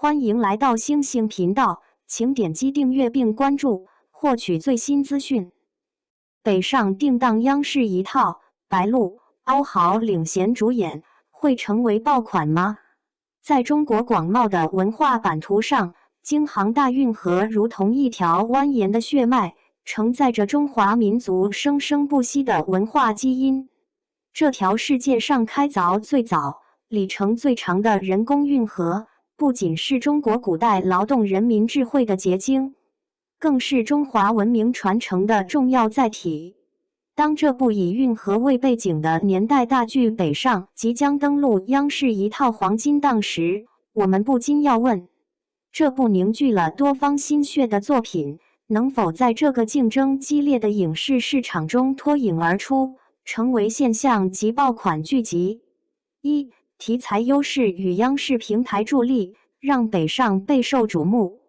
欢迎来到星星频道，请点击订阅并关注，获取最新资讯。北上定档央视一套，白鹿、欧豪领衔主演，会成为爆款吗？在中国广袤的文化版图上，京杭大运河如同一条蜿蜒的血脉，承载着中华民族生生不息的文化基因。这条世界上开凿最早、里程最长的人工运河，不仅是中国古代劳动人民智慧的结晶，更是中华文明传承的重要载体。当这部以运河为背景的年代大剧《北上》即将登陆央视一套黄金档时，我们不禁要问：这部凝聚了多方心血的作品，能否在这个竞争激烈的影视市场中脱颖而出，成为现象级爆款剧集？一、题材优势与央视平台助力，让北上备受瞩目。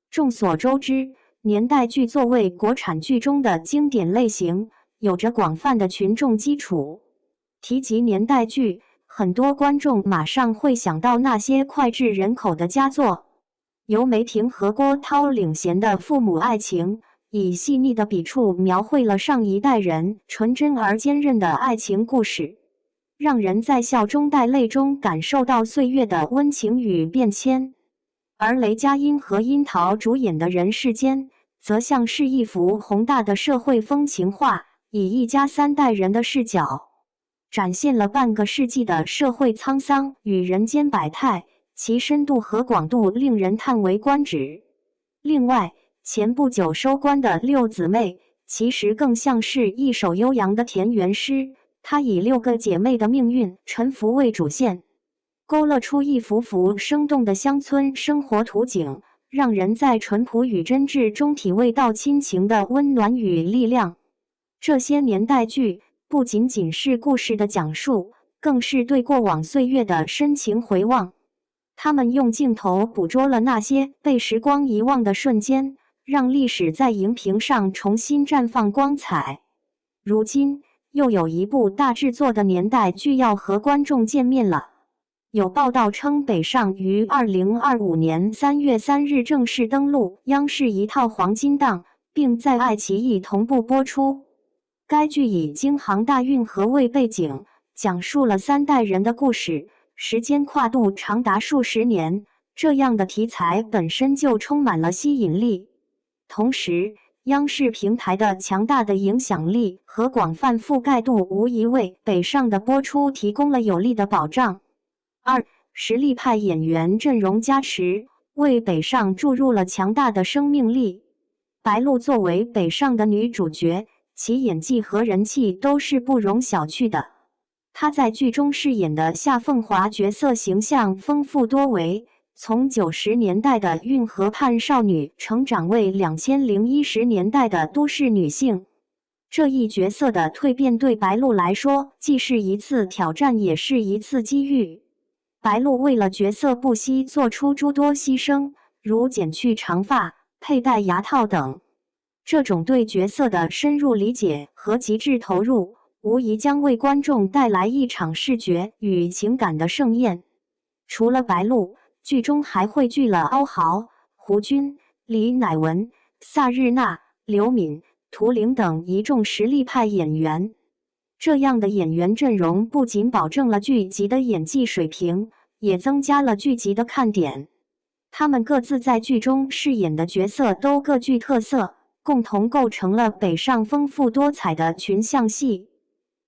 众所周知，年代剧作为国产剧中的经典类型，有着广泛的群众基础。提及年代剧，很多观众马上会想到那些脍炙人口的佳作。由梅婷和郭涛领衔的父母爱情，以细腻的笔触描绘了上一代人纯真而坚韧的爱情故事，让人在笑中带泪中感受到岁月的温情与变迁。而雷佳音和樱桃主演的《人世间》则像是一幅宏大的社会风情画，以一家三代人的视角，展现了半个世纪的社会沧桑与人间百态，其深度和广度令人叹为观止。另外，前不久收官的《六姊妹》其实更像是一首悠扬的田园诗，它以6个姐妹的命运沉浮为主线，勾勒出一幅幅生动的乡村生活图景，让人在淳朴与真挚中体味到亲情的温暖与力量。这些年代剧不仅仅是故事的讲述，更是对过往岁月的深情回望。他们用镜头捕捉了那些被时光遗忘的瞬间，让历史在荧屏上重新绽放光彩。如今，又有一部大制作的年代剧要和观众见面了。有报道称，北上于2025年3月3日正式登陆央视一套黄金档，并在爱奇艺同步播出。该剧以京杭大运河为背景，讲述了3代人的故事，时间跨度长达数十年，这样的题材本身就充满了吸引力。同时，央视平台的强大的影响力和广泛覆盖度无疑为北上的播出提供了有力的保障。二、实力派演员阵容加持，为北上注入了强大的生命力。白鹿作为北上的女主角，其演技和人气都是不容小觑的。她在剧中饰演的夏凤华角色形象丰富多维，从90年代的运河畔少女成长为2010年代的都市女性。这一角色的蜕变对白鹿来说，既是一次挑战，也是一次机遇。白鹿为了角色不惜做出诸多牺牲，如剪去长发、佩戴牙套等。这种对角色的深入理解和极致投入，无疑将为观众带来一场视觉与情感的盛宴。除了白鹿，剧中还汇聚了欧豪、胡军、李乃文、萨日娜、刘敏、涂玲等一众实力派演员。这样的演员阵容不仅保证了剧集的演技水平，也增加了剧集的看点。他们各自在剧中饰演的角色都各具特色，共同构成了北上丰富多彩的群像戏。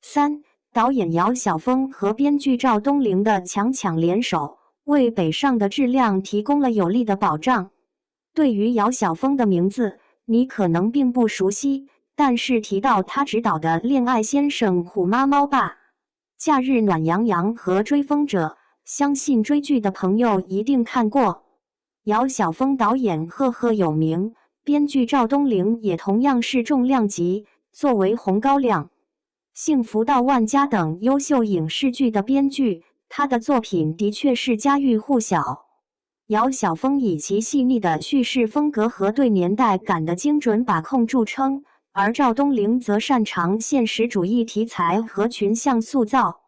三、导演姚晓峰和编剧赵东玲的强联手，为北上的质量提供了有力的保障。对于姚晓峰的名字，你可能并不熟悉，但是提到他执导的《恋爱先生》《虎妈猫爸》《假日暖洋洋》和《追风者》，相信追剧的朋友一定看过。姚晓峰导演赫赫有名，编剧赵东玲也同样是重量级。作为红高粱、《幸福到万家》等优秀影视剧的编剧，他的作品的确是家喻户晓。姚晓峰以其细腻的叙事风格和对年代感的精准把控著称，而赵东玲则擅长现实主义题材和群像塑造。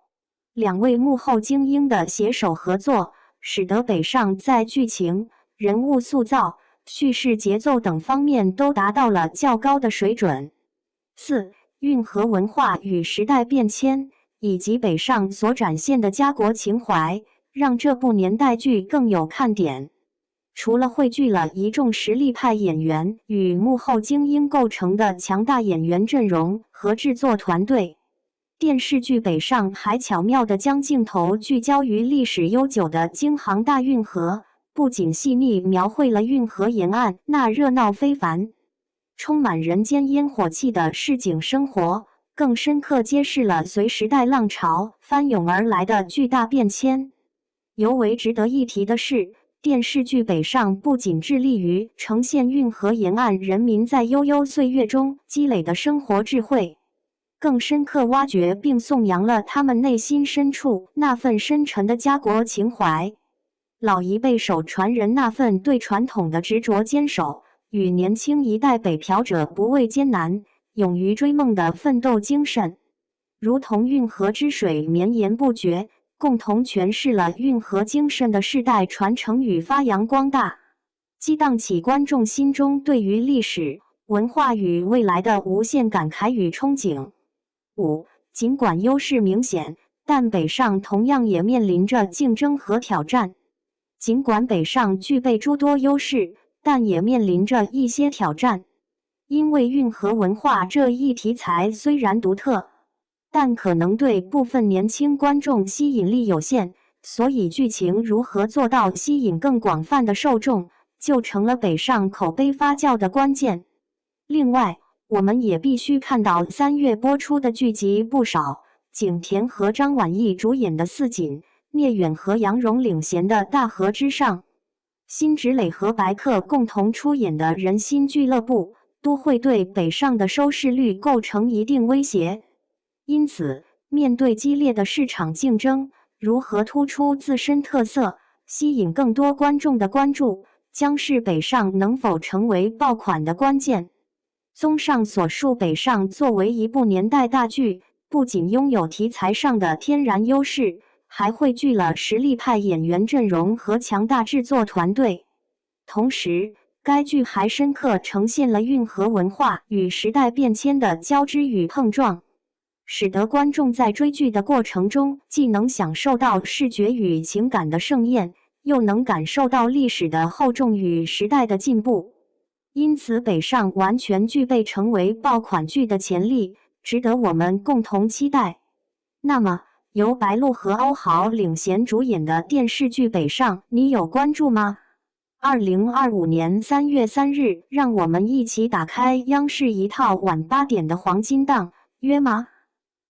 两位幕后精英的携手合作，使得北上在剧情、人物塑造、叙事节奏等方面都达到了较高的水准。4. 运河文化与时代变迁，以及北上所展现的家国情怀，让这部年代剧更有看点。除了汇聚了一众实力派演员与幕后精英构成的强大演员阵容和制作团队，电视剧北上还巧妙地将镜头聚焦于历史悠久的京杭大运河，不仅细腻描绘了运河沿岸那热闹非凡、充满人间烟火气的市井生活，更深刻揭示了随时代浪潮翻涌而来的巨大变迁。尤为值得一提的是，电视剧北上不仅致力于呈现运河沿岸人民在悠悠岁月中积累的生活智慧，更深刻挖掘并颂扬了他们内心深处那份深沉的家国情怀。老一辈守传人那份对传统的执着坚守，与年轻一代北漂者不畏艰难、勇于追梦的奋斗精神，如同运河之水绵延不绝，共同诠释了运河精神的世代传承与发扬光大，激荡起观众心中对于历史、文化与未来的无限感慨与憧憬。5. 尽管优势明显，但北上同样也面临着竞争和挑战。尽管北上具备诸多优势，但也面临着一些挑战。因为运河文化这一题材虽然独特，但可能对部分年轻观众吸引力有限，所以剧情如何做到吸引更广泛的受众，就成了北上口碑发酵的关键。另外，我们也必须看到3月播出的剧集不少，景甜和张晚意主演的《四锦》，聂远和杨蓉领衔的《大河之上》，辛芷蕾和白客共同出演的《人心俱乐部》，都会对北上的收视率构成一定威胁。因此，面对激烈的市场竞争，如何突出自身特色，吸引更多观众的关注，将是北上能否成为爆款的关键。综上所述，北上作为一部年代大剧，不仅拥有题材上的天然优势，还汇聚了实力派演员阵容和强大制作团队。同时，该剧还深刻呈现了运河文化与时代变迁的交织与碰撞，使得观众在追剧的过程中既能享受到视觉与情感的盛宴，又能感受到历史的厚重与时代的进步。因此，北上完全具备成为爆款剧的潜力，值得我们共同期待。那么，由白鹿和欧豪领衔主演的电视剧《北上》，你有关注吗？2025年3月3日，让我们一起打开央视一套晚8点的黄金档，约吗？